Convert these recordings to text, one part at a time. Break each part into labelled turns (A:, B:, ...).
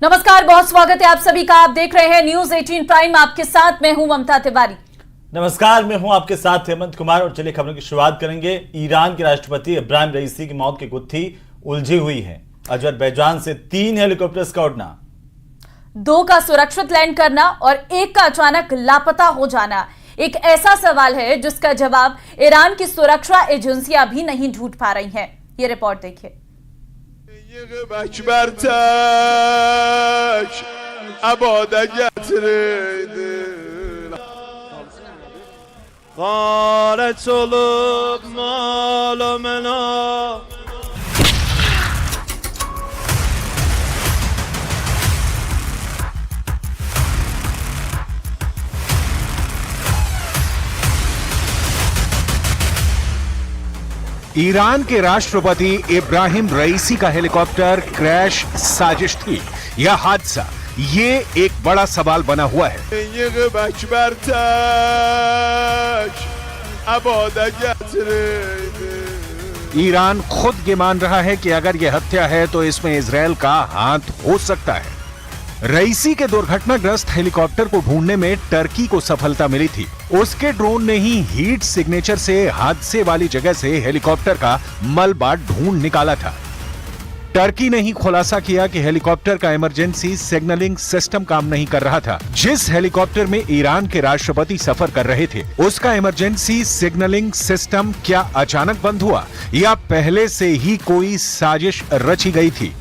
A: नमस्कार, बहुत स्वागत है आप सभी का। आप देख रहे हैं न्यूज 18 प्राइम। आपके साथ मैं हूं ममता तिवारी।
B: नमस्कार, मैं हूं आपके साथ हेमंत कुमार। और चलिए खबरों की शुरुआत करेंगे। ईरान के राष्ट्रपति इब्राहिम रईसी की मौत की गुत्थी उलझी हुई है। अजरबैजान से 3 हेलीकॉप्टर्स का उड़ना,
A: 2 का सुरक्षित लैंड करना और 1 का अचानक लापता हो जाना एक ऐसा सवाल है जिसका जवाब ईरान की सुरक्षा एजेंसियां भी नहीं ढूंढ पा रही हैं। ये रिपोर्ट देखिए।
C: ईरान के राष्ट्रपति इब्राहिम रईसी का हेलीकॉप्टर क्रैश साजिश थी या हादसा, ये एक बड़ा सवाल बना हुआ है। ईरान खुद ये मान रहा है कि अगर यह हत्या है तो इसमें इजरायल का हाथ हो सकता है। रईसी के दुर्घटनाग्रस्त हेलीकॉप्टर को ढूंढने में टर्की को सफलता मिली थी। उसके ड्रोन ने ही हीट सिग्नेचर से हादसे वाली जगह से हेलीकॉप्टर का मलबा ढूंढ निकाला था। टर्की ने ही खुलासा किया कि हेलीकॉप्टर का इमरजेंसी सिग्नलिंग सिस्टम काम नहीं कर रहा था। जिस हेलीकॉप्टर में ईरान के राष्ट्रपति सफर कर रहे थे, उसका इमरजेंसी सिग्नलिंग सिस्टम क्या अचानक बंद हुआ या पहले से ही कोई साजिश रची गई थी?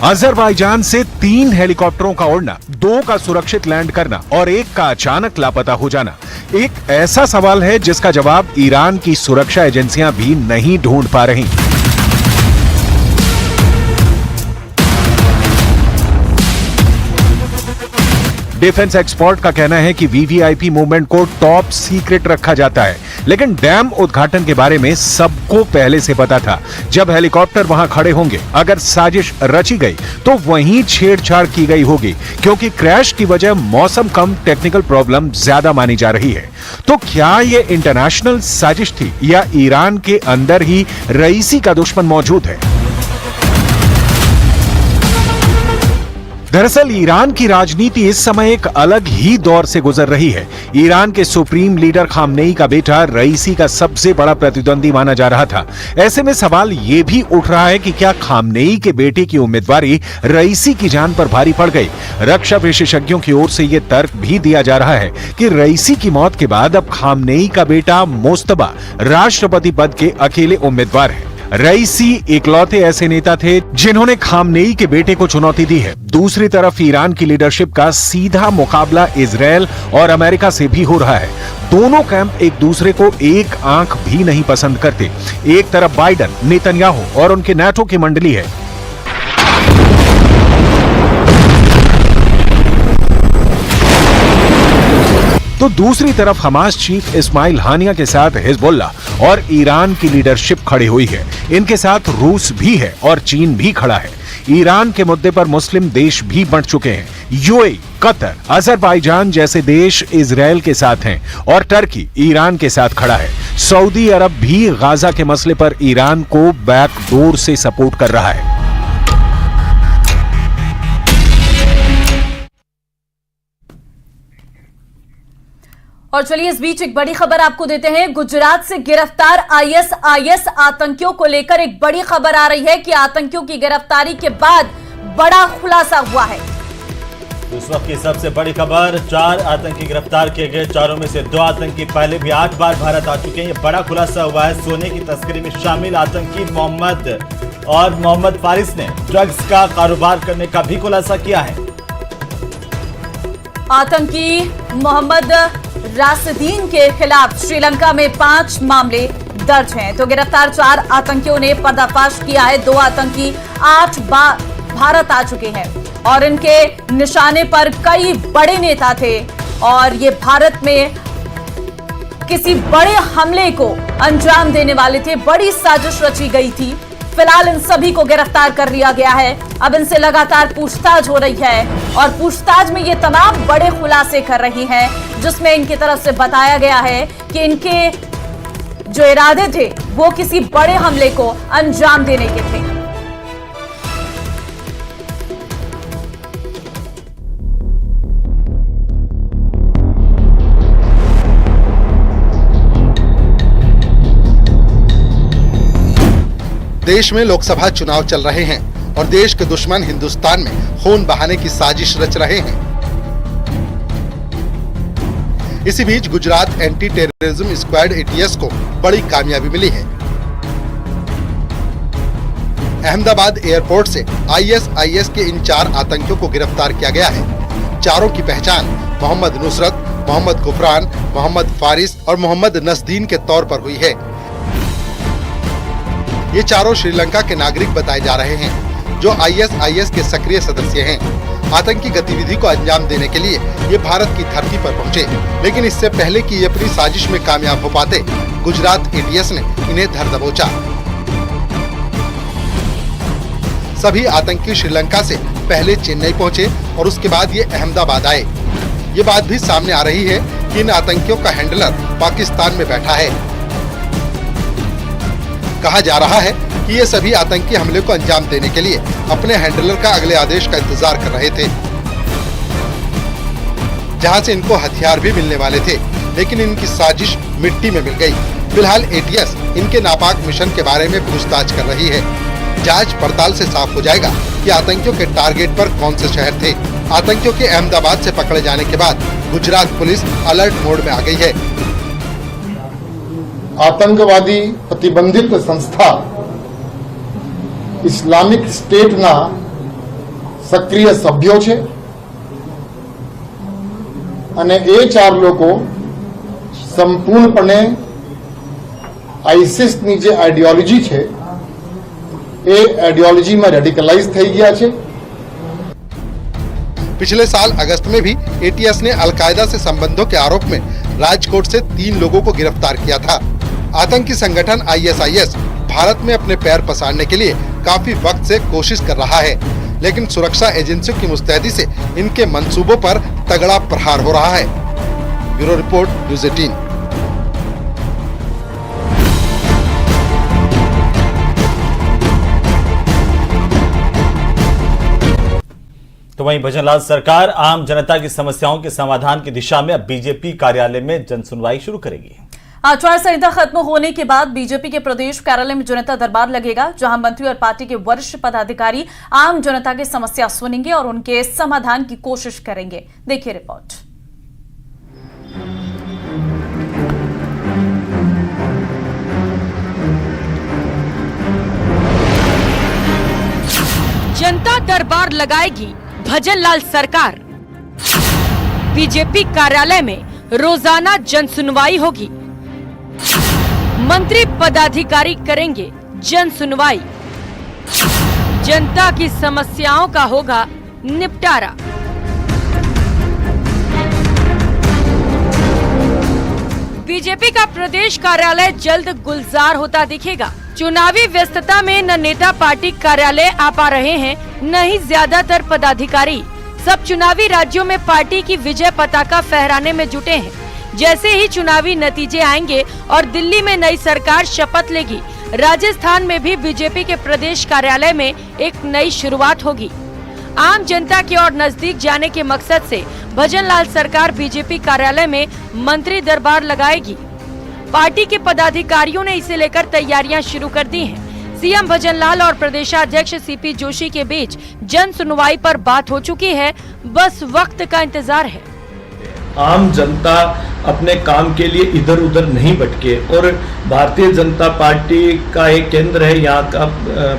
C: अजरबैजान से 3 हेलीकॉप्टरों का उड़ना, 2 का सुरक्षित लैंड करना और 1 का अचानक लापता हो जाना एक ऐसा सवाल है जिसका जवाब ईरान की सुरक्षा एजेंसियां भी नहीं ढूंढ पा रही। डिफेंस एक्सपर्ट का कहना है कि वीवीआईपी मूवमेंट को टॉप सीक्रेट रखा जाता है, लेकिन डैम उद्घाटन के बारे में सबको पहले से पता था। जब हेलीकॉप्टर वहां खड़े होंगे, अगर साजिश रची गई तो वहीं छेड़छाड़ की गई होगी, क्योंकि क्रैश की वजह मौसम कम टेक्निकल प्रॉब्लम ज्यादा मानी जा रही है। तो क्या ये इंटरनेशनल साजिश थी या ईरान के अंदर ही रईसी का दुश्मन मौजूद है? दरअसल ईरान की राजनीति इस समय एक अलग ही दौर से गुजर रही है। ईरान के सुप्रीम लीडर खामनेई का बेटा रईसी का सबसे बड़ा प्रतिद्वंदी माना जा रहा था। ऐसे में सवाल ये भी उठ रहा है कि क्या खामनेई के बेटे की उम्मीदवारी रईसी की जान पर भारी पड़ गई? रक्षा विशेषज्ञों की ओर से यह तर्क भी दिया जा रहा है कि रईसी की मौत के बाद अब खामनेई का बेटा मोस्तबा राष्ट्रपति पद के अकेले उम्मीदवार है। रईसी इकलौते ऐसे नेता थे जिन्होंने खामनेई के बेटे को चुनौती दी है। दूसरी तरफ ईरान की लीडरशिप का सीधा मुकाबला इजरायल और अमेरिका से भी हो रहा है। दोनों कैंप एक दूसरे को एक आंख भी नहीं पसंद करते। एक तरफ बाइडन, नेतन्याहू और उनके नाटो की मंडली है, तो दूसरी तरफ हमास चीफ इस्माइल हानिया के साथ हिजबुल्लाह और ईरान की लीडरशिप खड़ी हुई है। इनके साथ रूस भी है और चीन भी खड़ा है। ईरान के मुद्दे पर मुस्लिम देश भी बंट चुके हैं। यूएई, कतर, अजरबैजान जैसे देश इजरायल के साथ हैं और टर्की ईरान के साथ खड़ा है। सऊदी अरब भी गाजा के मसले पर ईरान को बैकडोर से सपोर्ट कर रहा है।
A: और चलिए इस बीच एक बड़ी खबर आपको देते हैं। गुजरात से गिरफ्तार आईएस आतंकियों को लेकर एक बड़ी खबर आ रही है कि आतंकियों की गिरफ्तारी के बाद बड़ा खुलासा हुआ है।
B: इस वक्त की सबसे बड़ी खबर, 4 आतंकी गिरफ्तार किए गए। 4 में से 2 आतंकी पहले भी 8 बार भारत आ चुके हैं। ये बड़ा खुलासा हुआ है। सोने की तस्करी में शामिल आतंकी मोहम्मद फारिस ने ड्रग्स का कारोबार करने का भी खुलासा किया है।
A: आतंकी मोहम्मद राशिदीन के खिलाफ श्रीलंका में 5 मामले दर्ज हैं। तो गिरफ्तार 4 आतंकियों ने पर्दाफाश किया है। 2 आतंकी 8 बार भारत आ चुके हैं और इनके निशाने पर कई बड़े नेता थे और ये भारत में किसी बड़े हमले को अंजाम देने वाले थे। बड़ी साजिश रची गई थी। फिलहाल इन सभी को गिरफ्तार कर लिया गया है। अब इनसे लगातार पूछताछ हो रही है और पूछताछ में ये तमाम बड़े खुलासे कर रही हैं, जिसमें इनकी तरफ से बताया गया है कि इनके जो इरादे थे वो किसी बड़े हमले को अंजाम देने के थे।
D: देश में लोकसभा चुनाव चल रहे हैं और देश के दुश्मन हिंदुस्तान में खून बहाने की साजिश रच रहे हैं। इसी बीच Gujarat anti terrorism squad ATS को बड़ी कामयाबी मिली है। अहमदाबाद एयरपोर्ट से ISIS के इन 4 आतंकियों को गिरफ्तार किया गया है। चारों की पहचान मोहम्मद नुसरत, मोहम्मद गुफरान, मोहम्मद फारिस और मोहम्मद नसदीन के तौर पर हुई है। ये चारों श्रीलंका के नागरिक बताए जा रहे हैं जो ISIS के सक्रिय सदस्य हैं। आतंकी गतिविधि को अंजाम देने के लिए ये भारत की धरती पर पहुंचे, लेकिन इससे पहले कि ये अपनी साजिश में कामयाब हो पाते, गुजरात ATS ने इन्हें धर दबोचा। सभी आतंकी श्रीलंका से पहले चेन्नई पहुंचे और उसके बाद ये अहमदाबाद आए। ये बात भी सामने आ रही है कि इन आतंकियों का हैंडलर पाकिस्तान में बैठा है। कहा जा रहा है कि ये सभी आतंकी हमले को अंजाम देने के लिए अपने हैंडलर का अगले आदेश का इंतजार कर रहे थे, जहां से इनको हथियार भी मिलने वाले थे, लेकिन इनकी साजिश मिट्टी में मिल गई। फिलहाल ATS इनके नापाक मिशन के बारे में पूछताछ कर रही है। जांच पड़ताल से साफ हो जाएगा कि आतंकियों के टारगेट पर कौन से शहर थे। आतंकियों के अहमदाबाद से पकड़े जाने के बाद गुजरात पुलिस अलर्ट मोड में आ गई है।
E: आतंकवादी प्रतिबंधित संस्था इस्लामिक स्टेटના સક્રિય સભ્યો છે અને એ 4 લોકો સંપૂર્ણપણે આઈસિસની જે આઈડિયોલોજી છે એ આઈડિયોલોજીમાં રેડિકલાઇઝ થઈ ગયા છે।
D: पिछले साल अगस्त में भी ATS ने अलकायदा से संबंधों के आरोप में राजकोट से 3 लोगों को गिरफ्तार किया था। आतंकी संगठन ISIS भारत में अपने पैर पसारने के लिए काफी वक्त से कोशिश कर रहा है, लेकिन सुरक्षा एजेंसियों की मुस्तैदी से इनके मंसूबों पर तगड़ा प्रहार हो रहा है। Bureau report, news 18।
B: तो वहीं भजनलाल सरकार आम जनता की समस्याओं के समाधान की दिशा में अब बीजेपी कार्यालय में जनसुनवाई शुरू करेगी।
A: आचार संहिता खत्म होने के बाद बीजेपी के प्रदेश कार्यालय में जनता दरबार लगेगा, जहां मंत्री और पार्टी के वरिष्ठ पदाधिकारी आम जनता की समस्या सुनेंगे और उनके समाधान की कोशिश करेंगे। देखिए रिपोर्ट।
F: जनता दरबार लगाएगी भजनलाल सरकार। बीजेपी कार्यालय में रोजाना जनसुनवाई होगी। मंत्री पदाधिकारी करेंगे जनसुनवाई। जनता की समस्याओं का होगा निपटारा। बीजेपी का प्रदेश कार्यालय जल्द गुलजार होता दिखेगा। चुनावी व्यस्तता में न नेता पार्टी कार्यालय आ पा रहे हैं, न ही ज्यादातर पदाधिकारी। सब चुनावी राज्यों में पार्टी की विजय पताका फहराने में जुटे हैं। जैसे ही चुनावी नतीजे आएंगे और दिल्ली में नई सरकार शपथ लेगी, राजस्थान में भी बीजेपी के प्रदेश कार्यालय में एक नई शुरुआत होगी। आम जनता की ओर नजदीक जाने के मकसद से भजनलाल सरकार बीजेपी कार्यालय में मंत्री दरबार लगाएगी। पार्टी के पदाधिकारियों ने इसे लेकर तैयारियां शुरू कर दी हैं। सीएम भजनलाल और प्रदेशाध्यक्ष CP जोशी के बीच जन सुनवाई पर बात हो चुकी है, बस वक्त का इंतजार है।
G: आम जनता अपने काम के लिए इधर उधर नहीं भटके और भारतीय जनता पार्टी का एक केंद्र है, यहाँ का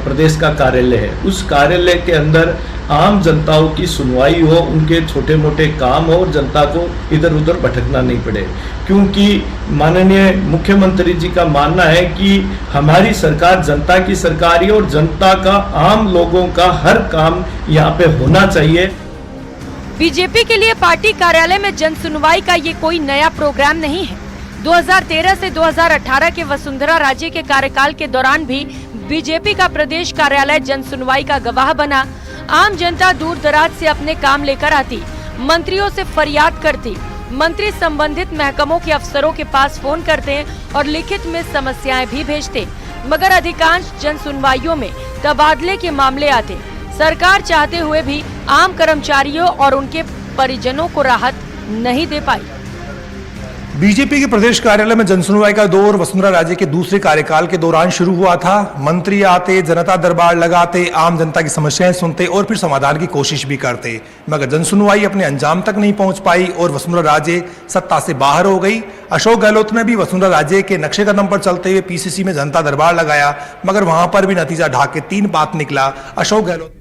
G: प्रदेश का कार्यालय है। उस कार्यालय के अंदर आम जनताओं की सुनवाई हो, उनके छोटे मोटे काम हो और जनता को इधर उधर भटकना नहीं पड़े। क्योंकि माननीय मुख्यमंत्री जी का मानना है कि हमारी सरकार जनता की सरकार है और जनता का, आम लोगों का हर काम यहाँ पे होना चाहिए।
F: बीजेपी के लिए पार्टी कार्यालय में जन सुनवाई का ये कोई नया प्रोग्राम नहीं है। 2013 से 2018 के वसुंधरा राजे के कार्यकाल के दौरान भी बीजेपी का प्रदेश कार्यालय जन सुनवाई का गवाह बना। आम जनता दूर दराज से अपने काम लेकर आती, मंत्रियों से फरियाद करती, मंत्री संबंधित महकमों के अफसरों के पास फोन करते हैं और लिखित में समस्याएं भी भेजते, मगर अधिकांश जन सुनवाइयों में तबादले के मामले आते। सरकार चाहते हुए भी आम कर्मचारियों और उनके परिजनों को राहत नहीं दे पाई।
H: बीजेपी के प्रदेश कार्यालय में जनसुनवाई का दौर वसुंधरा राजे के दूसरे कार्यकाल के दौरान शुरू हुआ था। मंत्री आते, जनता दरबार लगाते, आम जनता की समस्याएं सुनते और फिर समाधान की कोशिश भी करते, मगर जनसुनवाई अपने अंजाम तक नहीं पहुंच पाई और वसुंधरा राजे सत्ता से बाहर हो गई। अशोक गहलोत ने भी वसुंधरा राजे के नक्शे कदम पर चलते हुए पीसीसी में जनता दरबार लगाया, मगर वहां पर भी नतीजा ढाके 3 बात निकला। अशोक गहलोत